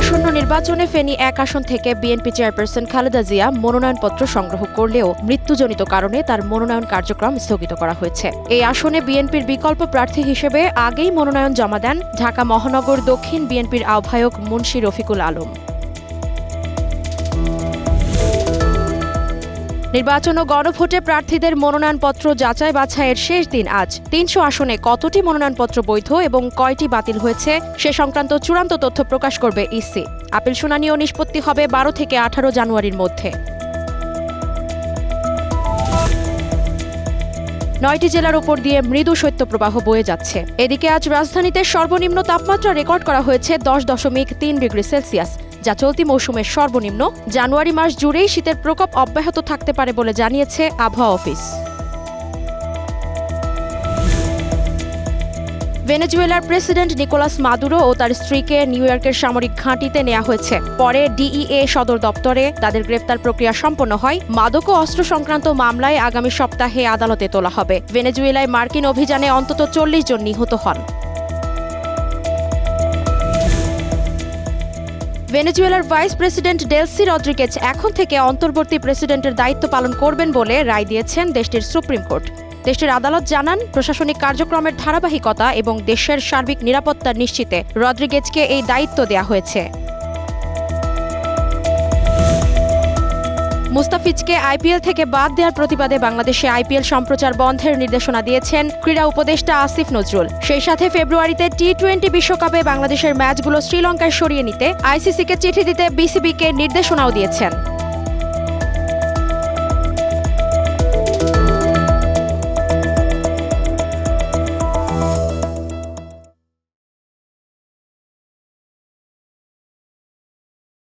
আসন্ন নির্বাচনে ফেনী ১ আসন থেকে বিএনপি চেয়ারপারসন খালেদা জিয়া মনোনয়নপত্র সংগ্রহ করলেও মৃত্যুজনিত কারণে তার মনোনয়ন কার্যক্রম স্থগিত করা হয়েছে। এই আসনে বিএনপির বিকল্প প্রার্থী হিসেবে আগেই মনোনয়ন জমা দেন ঢাকা মহানগর দক্ষিণ বিএনপির আহ্বায়ক মুন্সী রফিকুল আলম। নির্বাচন ও গণভোটে প্রার্থীদের মনোনয়নপত্র যাচাই বাছাইয়ের শেষ দিন আজ। ৩০০ আসনে কতটি মনোনয়নপত্র বৈধ এবং কয়টি বাতিল হয়েছে সে সংক্রান্ত চূড়ান্ত তথ্য প্রকাশ করবে ইসি। আপিল শুনানি ও নিষ্পত্তি হবে ১২ থেকে ১৮ জানুয়ারির মধ্যে। ৯টি জেলার উপর দিয়ে মৃদু শৈত্যপ্রবাহ বয়ে যাচ্ছে। এদিকে আজ রাজধানীতে সর্বনিম্ন তাপমাত্রা রেকর্ড করা হয়েছে ১০.৩ ডিগ্রি সেলসিয়াস, যা চলতি মৌসুমের সর্বনিম্ন। জানুয়ারি মাস জুড়েই শীতের প্রকোপ অব্যাহত থাকতে পারে বলে জানিয়েছে আবহাওয়া অফিস। ভেনেজুয়েলার প্রেসিডেন্ট নিকোলাস মাদুরো ও তার স্ত্রীকে নিউ ইয়র্কের সামরিক ঘাঁটিতে নেওয়া হয়েছে। পরে ডিইএ সদর দপ্তরে তাদের গ্রেফতার প্রক্রিয়া সম্পন্ন হয়। মাদক ও অস্ত্র সংক্রান্ত মামলায় আগামী সপ্তাহে আদালতে তোলা হবে। ভেনেজুয়েলায় মার্কিন অভিযানে অন্তত ৪০ জন নিহত হন। ভেনেজুয়েলার ভাইস প্রেসিডেন্ট ডেলসি রদ্রিগেজ এখন থেকে অন্তর্বর্তী প্রেসিডেন্টের দায়িত্ব পালন করবেন বলে রায় দিয়েছেন দেশটির সুপ্রিম কোর্ট। দেশটির আদালত জানান, প্রশাসনিক কার্যক্রমের ধারাবাহিকতা এবং দেশের সার্বিক নিরাপত্তা নিশ্চিতে রদ্রিগেজকে এই দায়িত্ব দেওয়া হয়েছে। মুস্তাফিজকে আইপিএল থেকে বাদ দেওয়ার প্রতিবাদে বাংলাদেশে আইপিএল সম্প্রচার বন্ধের নির্দেশনা দিয়েছেন ক্রীড়া উপদেষ্টা আসিফ নজরুল। সেই সাথে ফেব্রুয়ারিতে টি-20 বিশ্বকাপে বাংলাদেশের ম্যাচগুলো শ্রীলঙ্কায় সরিয়ে নিতে আইসিসিকে চিঠি দিতে বিসিবিকে নির্দেশনাও দিয়েছেন।